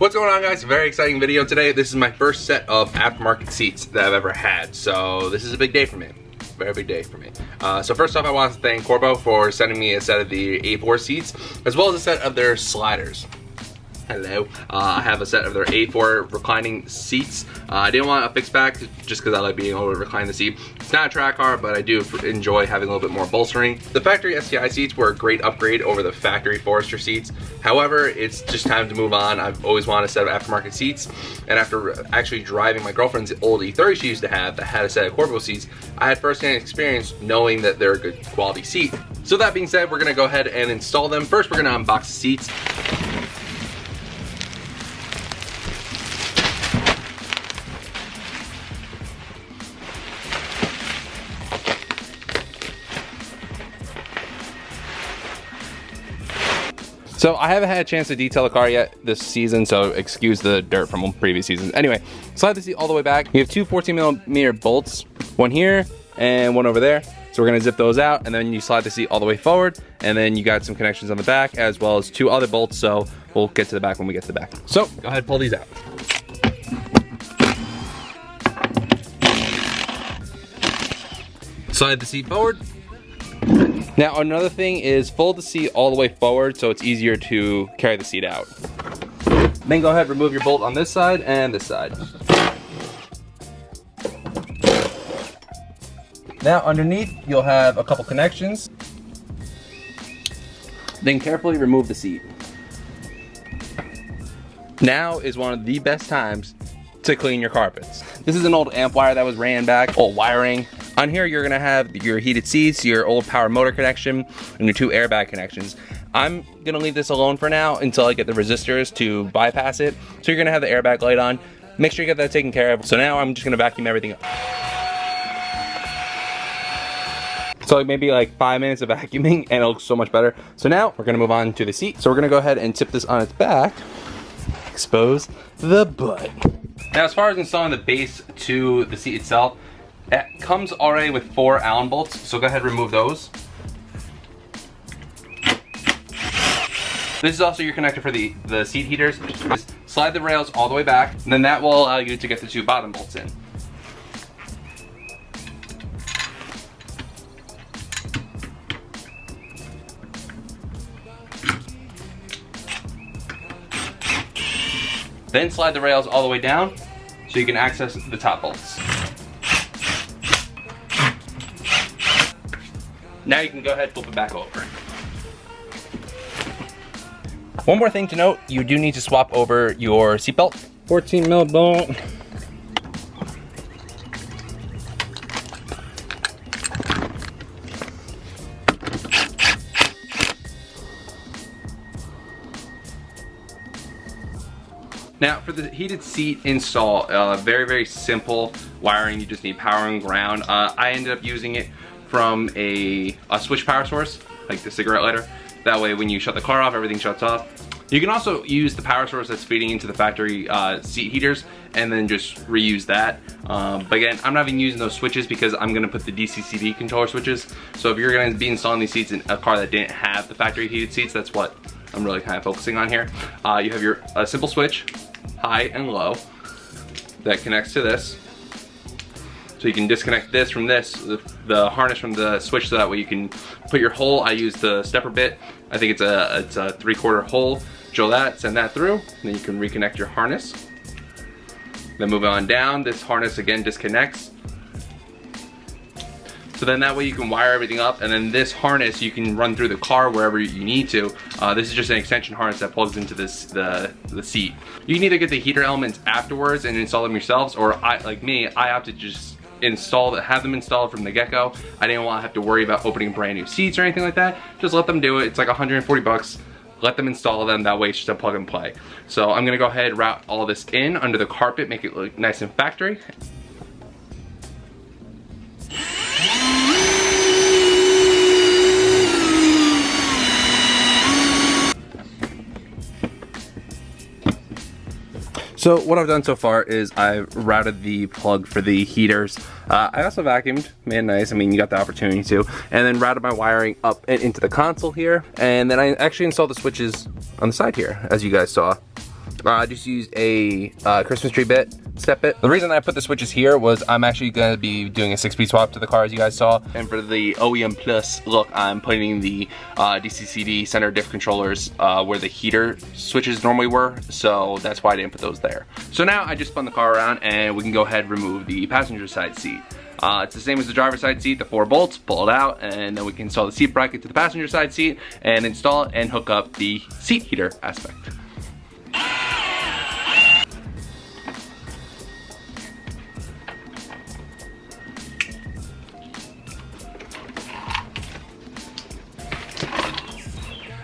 What's going on, guys? Very exciting video today. This is my first set of aftermarket seats that I've ever had, so this is a big day for me. Very big day for me. So first off, I want to thank Corbeau for sending me a set of the A4 seats, as well as a set of their sliders. Hello. I have a set of their A4 reclining seats. I didn't want a fixed back just because I like being able to recline the seat. It's not a track car, but I do enjoy having a little bit more bolstering. The factory STI seats were a great upgrade over the factory Forester seats. However, it's just time to move on. I've always wanted a set of aftermarket seats, and after actually driving my girlfriend's old E30 she used to have that had a set of Corbeau seats, I had first-hand experience knowing that they're a good quality seat. So that being said, we're gonna go ahead and install them. First, we're gonna unbox the seats. So I haven't had a chance to detail the car yet this season, so excuse the dirt from previous seasons. Anyway, slide the seat all the way back. You have two 14mm bolts, one here and one over there. So we're gonna zip those out, and then you slide the seat all the way forward, and then you got some connections on the back as well as two other bolts, so we'll get to the back when we get to the back. So go ahead, pull these out. Slide the seat forward. Now another thing is fold the seat all the way forward so it's easier to carry the seat out. Then go ahead, remove your bolt on this side and this side. Now underneath you'll have a couple connections. Then carefully remove the seat. Now is one of the best times to clean your carpets. This is an old amp wire that was ran back, old wiring. On here, you're gonna have your heated seats, your old power motor connection, and your two airbag connections. I'm gonna leave this alone for now until I get the resistors to bypass it. So you're gonna have the airbag light on. Make sure you get that taken care of. So now I'm just gonna vacuum everything up. So maybe like 5 minutes of vacuuming and it looks so much better. So now we're gonna move on to the seat. So we're gonna go ahead and tip this on its back, expose the butt. Now as far as installing the base to the seat itself, it comes already with 4 Allen bolts, so go ahead and remove those. This is also your connector for the seat heaters. Just slide the rails all the way back, and then that will allow you to get the 2 bottom bolts in. Then slide the rails all the way down so you can access the top bolts. Now you can go ahead and flip it back over. One more thing to note, you do need to swap over your seatbelt. 14mm bolt. Now for the heated seat install, very simple wiring. You just need power and ground. I ended up using it from a switch power source, like the cigarette lighter. That way when you shut the car off, everything shuts off. You can also use the power source that's feeding into the factory seat heaters and then just reuse that. But again, I'm not even using those switches because I'm gonna put the DCCD controller switches. So if you're gonna be installing these seats in a car that didn't have the factory heated seats, that's what I'm really kind of focusing on here. You have your simple switch, high and low, that connects to this. So you can disconnect this from this, the harness from the switch, so that way you can put your hole. I use the stepper bit. I think it's a 3/4 hole. Drill that, send that through, and then you can reconnect your harness. Then move on down, this harness again disconnects. So then that way you can wire everything up, and then this harness you can run through the car wherever you need to. This is just an extension harness that plugs into the seat. You can either get the heater elements afterwards and install them yourselves, or like me, I opted to just have them installed from the get-go. I didn't want to have to worry about opening brand new seats or anything like that. Just let them do it. It's like 140 bucks. Let them install them, that way it's just a plug and play. So I'm gonna go ahead and route all this in under the carpet, make it look nice and factory. So what I've done so far is I've routed the plug for the heaters. I also vacuumed, made nice, I mean you got the opportunity to, and then routed my wiring up and into the console here, and then I actually installed the switches on the side here, as you guys saw. I just used a Christmas tree bit, step bit. The reason I put the switches here was I'm actually gonna be doing a 6-speed swap to the car, as you guys saw. And for the OEM Plus look, I'm putting the DCCD center diff controllers where the heater switches normally were, so that's why I didn't put those there. So now I just spun the car around and we can go ahead and remove the passenger side seat. It's the same as the driver's side seat, the 4 bolts, pull it out, and then we can install the seat bracket to the passenger side seat and install it and hook up the seat heater aspect.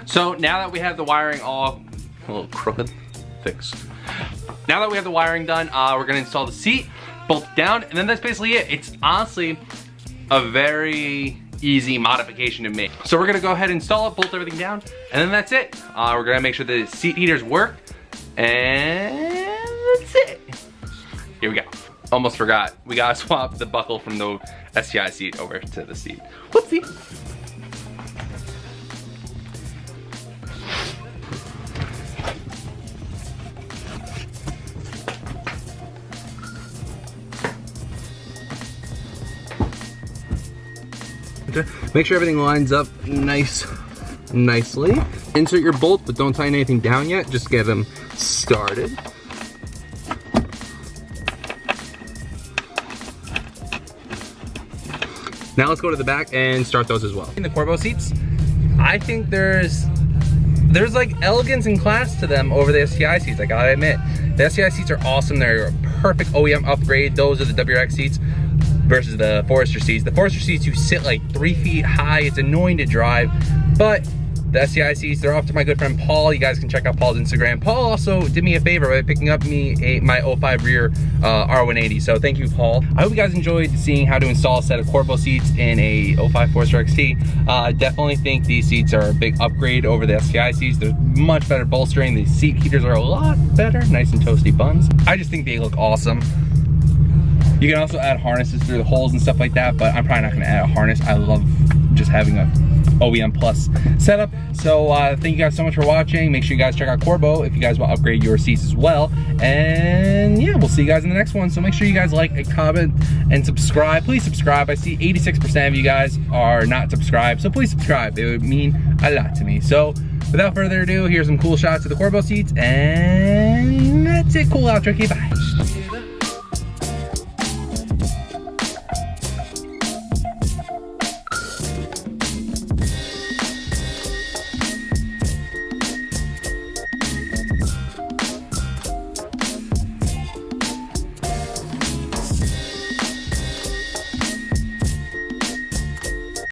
So now that we have the wiring all a little crooked, fixed. Now that we have the wiring done, we're gonna install the seat, bolt down, and then that's basically it. It's honestly a very easy modification to make. So we're gonna go ahead and install it, bolt everything down, and then that's it. We're gonna make sure the seat heaters work, and that's it. Here we go. Almost forgot. We gotta swap the buckle from the STI seat over to the seat. Whoopsie. Make sure everything lines up nicely. Insert your bolt, but don't tighten anything down yet. Just get them started. Now let's go to the back and start those as well. In the Corbeau seats, I think there's like elegance and class to them over the STI seats, I gotta admit. The STI seats are awesome. They're a perfect OEM upgrade. Those are the WRX seats versus the Forester seats. The Forester seats, you sit like 3 feet high. It's annoying to drive, but the STI seats, they're off to my good friend Paul. You guys can check out Paul's Instagram. Paul also did me a favor by picking up my 05 rear R180. So thank you, Paul. I hope you guys enjoyed seeing how to install a set of Corbeau seats in a 05 Forester XT. I definitely think these seats are a big upgrade over the STI seats. There's much better bolstering. The seat heaters are a lot better, nice and toasty buns. I just think they look awesome. You can also add harnesses through the holes and stuff like that, but I'm probably not gonna add a harness. I love just having a OEM Plus setup. So thank you guys so much for watching. Make sure you guys check out Corbeau if you guys want to upgrade your seats as well. And yeah, we'll see you guys in the next one. So make sure you guys like and comment and subscribe. Please subscribe. I see 86% of you guys are not subscribed, so please subscribe. It would mean a lot to me. So without further ado, here's some cool shots of the Corbeau seats, and that's it. Cool outro. Okay, bye.